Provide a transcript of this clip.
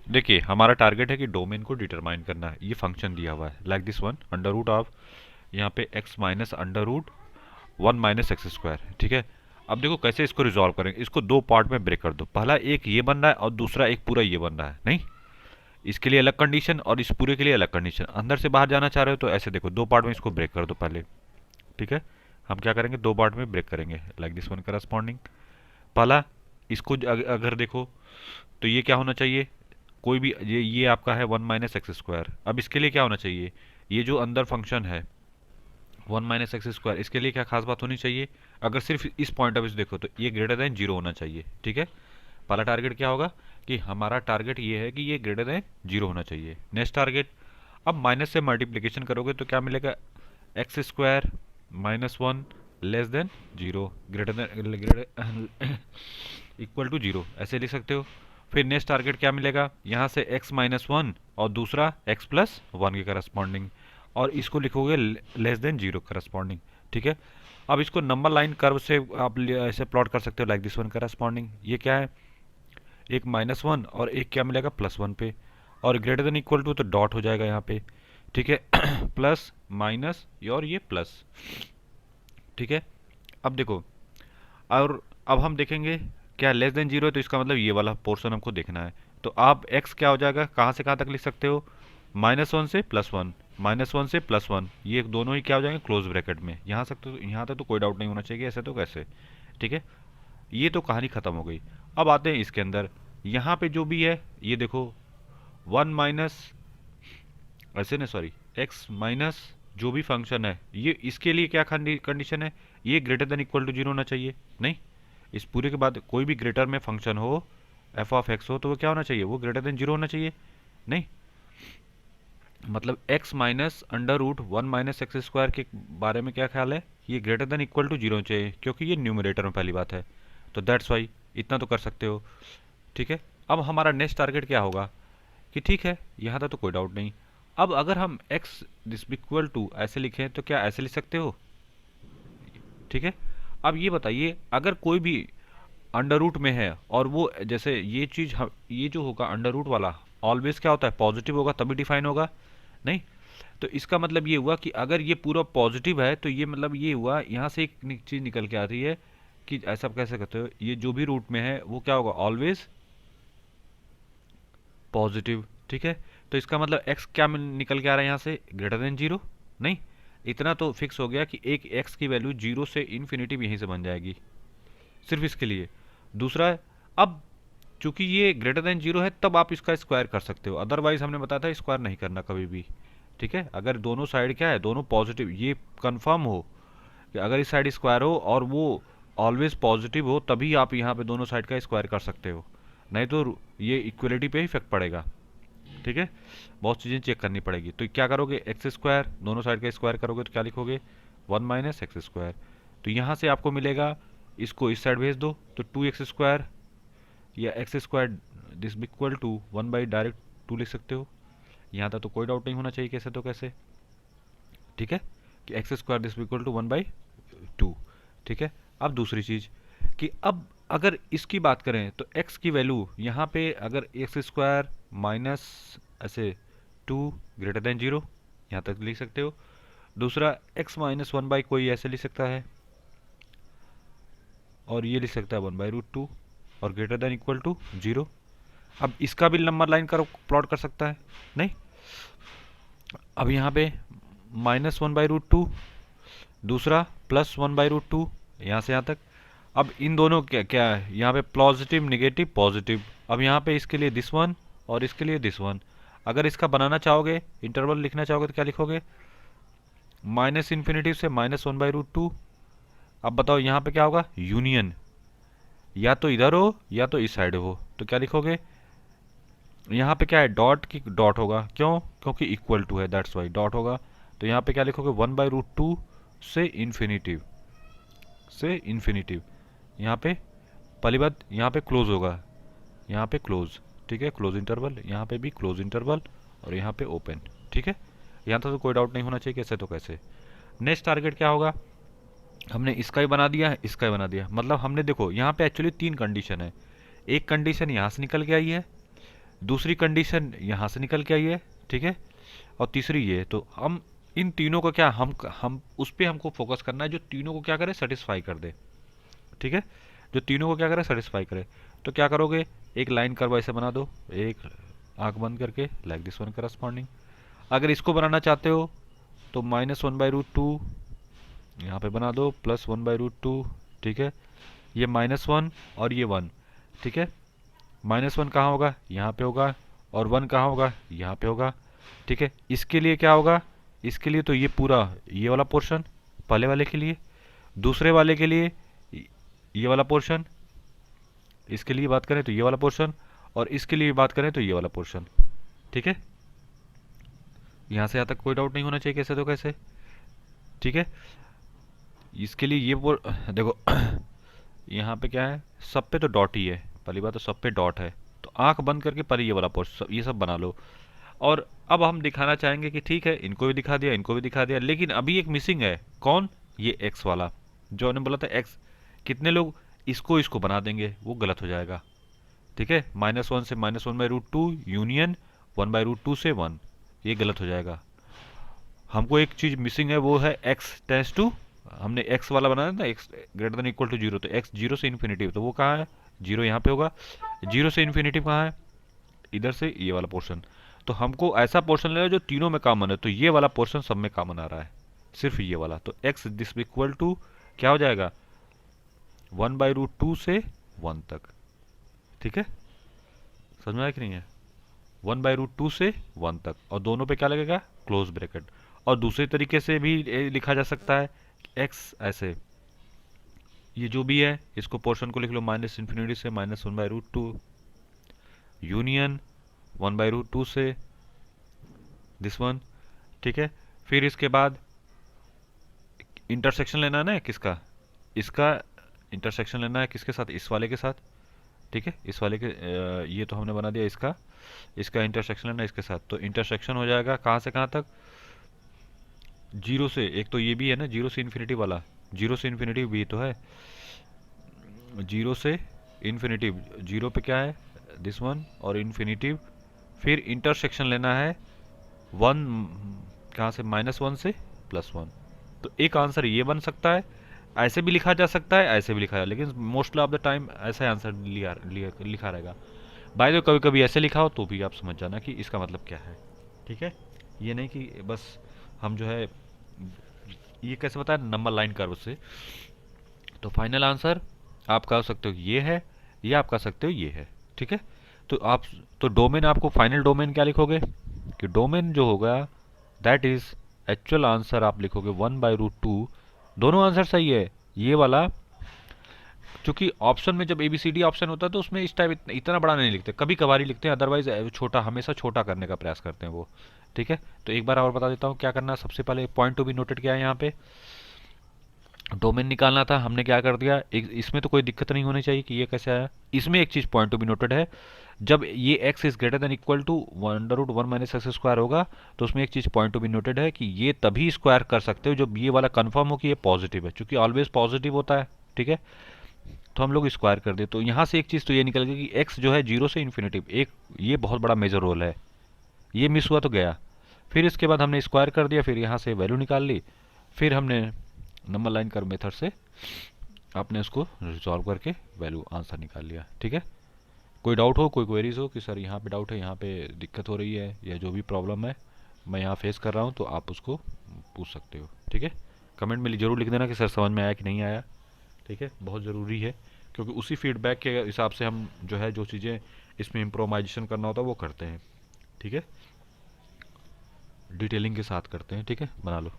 देखिए हमारा टारगेट है कि डोमेन को डिटरमाइन करना है। ये फंक्शन दिया हुआ है like this one under root of यहाँ पे x minus under root 1 - x²। ठीक है। अब देखो कैसे इसको रिजॉल्व करेंगे। इसको दो पार्ट में ब्रेक कर दो। पहला एक ये बन रहा है और दूसरा एक पूरा ये बन रहा है। नहीं, इसके लिए अलग कंडीशन और इस पूरे के लिए अलग कंडीशन। अंदर से बाहर जाना चाह रहे हो तो ऐसे देखो, दो पार्ट में इसको ब्रेक कर दो पहले। ठीक है। हम क्या करेंगे, दो पार्ट में ब्रेक करेंगे लाइक दिस वन करस्पॉन्डिंग। पहला इसको अगर देखो तो ये क्या होना चाहिए, कोई भी ये आपका है 1 - x²। अब इसके लिए क्या होना चाहिए, ये जो अंदर फंक्शन है 1 - x², इसके लिए क्या खास बात होनी चाहिए। अगर सिर्फ इस पॉइंट ऑफ व्यू से देखो तो ये ग्रेटर देन जीरो होना चाहिए। ठीक है। पहला टारगेट क्या होगा कि हमारा टारगेट ये है कि ये ग्रेटर देन जीरो होना चाहिए। नेक्स्ट टारगेट, अब माइनस से मल्टीप्लिकेशन करोगे तो क्या मिलेगा, x² -1 less than zero, greater than equal to zero, ऐसे लिख सकते हो। फिर नेक्स्ट टारगेट क्या मिलेगा, यहाँ से x - 1 और दूसरा x+1 के करस्पॉन्डिंग, और इसको लिखोगे लेस देन जीरो करस्पॉन्डिंग। ठीक है। अब इसको नंबर लाइन कर्व से आप ऐसे प्लॉट कर सकते हो लाइक दिस वन करस्पॉन्डिंग। ये क्या है, एक -1 और एक क्या मिलेगा +1 पे, और ग्रेटर देन इक्वल टू तो डॉट हो जाएगा यहाँ पे। ठीक है। प्लस माइनस और ये प्लस। ठीक है। अब देखो, और अब हम देखेंगे क्या लेस देन जीरो है तो इसका मतलब ये वाला पोर्शन हमको देखना है। तो आप x क्या हो जाएगा, कहाँ से कहाँ तक लिख सकते हो, -1 से +1, -1 से +1, ये दोनों ही क्या हो जाएंगे क्लोज ब्रैकेट में। यहाँ तक तो कोई डाउट नहीं होना चाहिए, ऐसे तो कैसे। ठीक है। ये तो कहानी खत्म हो गई। अब आते हैं इसके अंदर, यहाँ पे जो भी है ये देखो 1 माइनस, ऐसे ना सॉरी, x माइनस जो भी फंक्शन है ये, इसके लिए क्या कंडीशन है, ये greater than equal to zero होना चाहिए। नहीं, इस पूरे के बाद कोई भी ग्रेटर में फंक्शन हो, एफ ऑफ एक्स हो, तो वो क्या होना चाहिए, वो ग्रेटर देन जीरो होना चाहिए। नहीं, मतलब x minus under root 1 - x² के बारे में क्या ख्याल है, ये greater than equal to zero चाहिए क्योंकि ये न्यूमरेटर में पहली बात है। तो दैट्स वाई इतना तो कर सकते हो। ठीक है। अब हमारा नेक्स्ट टारगेट क्या होगा कि ठीक है, यहाँ तक तो कोई डाउट नहीं। अब अगर हम x दिस इक्वल टू ऐसे लिखें तो क्या ऐसे लिख सकते हो। ठीक है। अब ये बताइए, अगर कोई भी अंडर रूट में है और वो जैसे ये चीज ये जो होगा अंडर रूट वाला ऑलवेज क्या होता है, पॉजिटिव होगा तभी डिफाइन होगा। नहीं, तो इसका मतलब ये हुआ कि अगर ये पूरा पॉजिटिव है तो ये मतलब ये हुआ, यहाँ से एक चीज निकल के आ रही है कि ऐसा आप कैसे करते हो, ये जो भी रूट में है वो क्या होगा, ऑलवेज पॉजिटिव। ठीक है। तो इसका मतलब x क्या निकल के आ रहा है यहाँ से, ग्रेटर देन जीरो। नहीं, इतना तो फिक्स हो गया कि एक x की वैल्यू जीरो से इन्फिनिटी यहीं से बन जाएगी, सिर्फ इसके लिए। दूसरा है, अब चूंकि ये ग्रेटर देन जीरो है तब आप इसका स्क्वायर कर सकते हो, अदरवाइज हमने बताया था स्क्वायर नहीं करना कभी भी। ठीक है। अगर दोनों साइड क्या है, दोनों पॉजिटिव, ये कंफर्म हो कि अगर इस साइड स्क्वायर हो और वो ऑलवेज पॉजिटिव हो तभी आप यहाँ पे दोनों साइड का स्क्वायर कर सकते हो, नहीं तो ये इक्वलिटी पे ही इफेक्ट पड़ेगा। ठीक है। बहुत चीज़ें चेक करनी पड़ेगी। तो क्या करोगे, x², दोनों साइड का स्क्वायर करोगे तो क्या लिखोगे, 1 - x²। तो यहाँ से आपको मिलेगा, इसको इस साइड भेज दो तो 2x² या x² this equal to 1 direct 2 लिख सकते हो। यहाँ तक तो कोई डाउट नहीं होना चाहिए, कैसे तो कैसे। ठीक है, कि x² दिस इक्वल टू 1/2। ठीक है। अब दूसरी चीज़ कि अब अगर इसकी बात करें तो x की वैल्यू यहाँ पे अगर x² माइनस ऐसे 2 ग्रेटर देन जीरो, यहाँ तक लिख सकते हो। दूसरा x - 1 कोई ऐसे लिख सकता है, और ये लिख सकता है 1/√2 और greater than equal to zero. अब इसका भी नंबर लाइन कर प्लॉट कर सकता है। नहीं, अब यहाँ पे -1/√2, दूसरा +1/√2, यहाँ से यहाँ तक। अब इन दोनों क्या क्या है, यहाँ पे पॉजिटिव निगेटिव पॉजिटिव। अब यहाँ पे इसके लिए दिस वन और इसके लिए दिस वन। अगर इसका बनाना चाहोगे, इंटरवल लिखना चाहोगे तो क्या लिखोगे, माइनस इन्फिनिटी से -1/√2। अब बताओ यहाँ पे क्या होगा, यूनियन, या तो इधर हो या तो इस साइड हो, तो क्या लिखोगे, यहाँ पे क्या है, डॉट की डॉट होगा, क्यों, क्योंकि इक्वल टू है दैट्स वाई डॉट होगा। तो यहाँ पे क्या लिखोगे, 1/√2 से इन्फिनिटिव, से इन्फिनिटिव। यहाँ पे पहली बात यहाँ पे क्लोज होगा, यहाँ पे क्लोज। ठीक है, क्लोज इंटरवल, यहाँ पे भी क्लोज इंटरवल और यहाँ पे ओपन। ठीक है। यहाँ तक तो कोई डाउट नहीं होना चाहिए, कैसे तो कैसे। नेक्स्ट टारगेट क्या होगा, हमने इसका ही बना दिया, इसका ही बना दिया, मतलब हमने देखो यहाँ पे एक्चुअली तीन कंडीशन है। एक कंडीशन यहाँ से निकल के आई है, दूसरी कंडीशन यहाँ से निकल के आई है, ठीक है, और तीसरी ये। तो हम इन तीनों को क्या, हम उस पर हमको फोकस करना है जो तीनों को क्या करे, सेटिस्फाई कर दे, ठीक है, जो तीनों को क्या करे, सेटिस्फाई करे। तो क्या करोगे, एक लाइन कर्व ऐसे बना दो, एक आंख बंद करके, लाइक दिस वन करस्पॉन्डिंग। अगर इसको बनाना चाहते हो तो -1/√2 यहाँ पे बना दो, +1/√2, ठीक है, ये -1 और ये 1, ठीक है। -1 कहाँ होगा, यहाँ पे होगा, और 1 कहाँ होगा, यहाँ पे होगा, ठीक है। इसके लिए क्या होगा, इसके लिए तो ये पूरा ये वाला पोर्शन पहले वाले के लिए, दूसरे वाले के लिए ये वाला पोर्शन, इसके लिए बात करें तो ये वाला पोर्शन, और इसके लिए बात करें तो ये वाला पोर्शन, ठीक है। यहाँ से यहाँ तक कोई डाउट नहीं होना चाहिए, कैसे तो कैसे, ठीक है। इसके लिए ये देखो यहाँ पे क्या है, सब पे तो डॉट ही है, पहली बात तो सब पे डॉट है। तो आंख बंद करके पहले ये वाला पोर्शन, ये सब बना लो। और अब हम दिखाना चाहेंगे कि ठीक है, इनको भी दिखा दिया, इनको भी दिखा दिया, लेकिन अभी एक मिसिंग है, कौन, ये एक्स वाला, जो हमने बोला था एक्स। कितने लोग इसको इसको बना देंगे, वो गलत हो जाएगा, ठीक है। -1 से -1/√2 यूनियन 1/√2 से 1, ये गलत हो जाएगा। हमको एक चीज मिसिंग है, वो है एक्स टेंस टू, हमने एक्स वाला बनाया था, x greater than equal to 0, तो एक्स 0 से इन्फिनिटी, तो वो कहाँ है, 0 यहाँ पे होगा। 0 से इन्फिनिटी कहाँ है, इधर से ये वाला पोर्शन। तो हमको ऐसा पोर्शन लेना जो तीनों में कॉमन है, तो ये वाला पोर्शन सब में कॉमन आ रहा है, सिर्फ ये वाला। तो एक्स दिस इक्वल टू क्या हो जाएगा, 1/√2 से 1 तक, ठीक है। समझ में आया कि नहीं है, 1/√2 से 1 तक, और दोनों पे क्या लगेगा, क्लोज ब्रैकेट। और दूसरे तरीके से भी लिखा जा सकता है, एक्स ऐसे, ये जो भी है इसको पोर्शन को लिख लो -∞ से -1/√2 यूनियन 1/√2 से दिस वन, ठीक है। फिर इसके बाद इंटरसेक्शन लेना है ना किसका, इसका इंटरसेक्शन लेना है किसके साथ, इस वाले के साथ, ठीक है। इस वाले के ये तो हमने बना दिया, इसका इसका इंटरसेक्शन लेना इसके साथ। तो इंटरसेक्शन हो जाएगा कहाँ से कहाँ तक, 0 से, एक तो ये भी है ना 0 से इन्फिनिटी वाला, 0 से इन्फिनिटी भी तो है, 0 से इन्फिनिटी, 0 पे क्या है दिस वन और इन्फिनिटी। फिर इंटरसेक्शन लेना है 1 कहाँ से, -1 से +1। तो एक आंसर ये बन सकता है, ऐसे भी लिखा जा सकता है, ऐसे भी लिखा है, लेकिन मोस्ट ऑफ द टाइम ऐसा आंसर लिखा रहेगा। बाय द वे कभी कभी ऐसे लिखा हो तो भी आप समझ जाना कि इसका मतलब क्या है, ठीक है। ये नहीं कि बस हम जो है, ये कैसे बताया, नंबर लाइन कर्व से। तो फाइनल आंसर आप कह सकते हो ये है, या आप कह सकते हो ये है, ठीक है। तो आप, तो डोमेन, आपको फाइनल डोमेन क्या लिखोगे, कि डोमेन जो होगा दैट इज एक्चुअल आंसर, आप लिखोगे 1/√2। दोनों आंसर सही है, ये वाला, क्योंकि ऑप्शन में जब ABCD ऑप्शन होता है तो उसमें इस टाइप इतना बड़ा नहीं लिखते, कभी कभार ही लिखते हैं, अदरवाइज छोटा, हमेशा छोटा करने का प्रयास करते हैं वो, ठीक है। तो एक बार और बता देता हूँ क्या करना है। सबसे पहले पॉइंट टू बी नोटेड क्या है, यहाँ पे डोमेन निकालना था, हमने क्या कर दिया, एक इसमें तो कोई दिक्कत नहीं होनी चाहिए कि ये कैसे आया। इसमें एक चीज़ पॉइंट टू बी नोटेड है, जब ये x is greater than equal to √1 - x² होगा, तो उसमें एक चीज़ पॉइंट टू बी नोटेड है कि ये तभी स्क्वायर कर सकते हो जब ये वाला कंफर्म हो कि ये पॉजिटिव है, क्योंकि ऑलवेज पॉजिटिव होता है, ठीक है। तो हम लोग स्क्वायर कर दे, तो यहाँ से एक चीज़ तो ये निकल गई कि x जो है 0 से इन्फिनिटी, एक ये बहुत बड़ा मेजर रोल है, ये मिस हुआ तो गया। फिर इसके बाद हमने स्क्वायर कर दिया, फिर यहाँ से वैल्यू निकाल ली, फिर हमने नंबर लाइन कर मेथड से आपने उसको रिजॉल्व करके वैल्यू आंसर निकाल लिया, ठीक है। कोई डाउट हो, कोई क्वेरीज हो कि सर यहाँ पे डाउट है, यहाँ पे दिक्कत हो रही है, या जो भी प्रॉब्लम है मैं यहाँ फेस कर रहा हूँ, तो आप उसको पूछ सकते हो, ठीक है। कमेंट में ज़रूर लिख देना कि सर समझ में आया कि नहीं आया, ठीक है, बहुत ज़रूरी है, क्योंकि उसी फीडबैक के हिसाब से हम जो है जो चीज़ें इसमें इम्प्रोवाइजेशन करना होता है वो करते हैं, ठीक है, डिटेलिंग के साथ करते हैं, ठीक है। बना लो।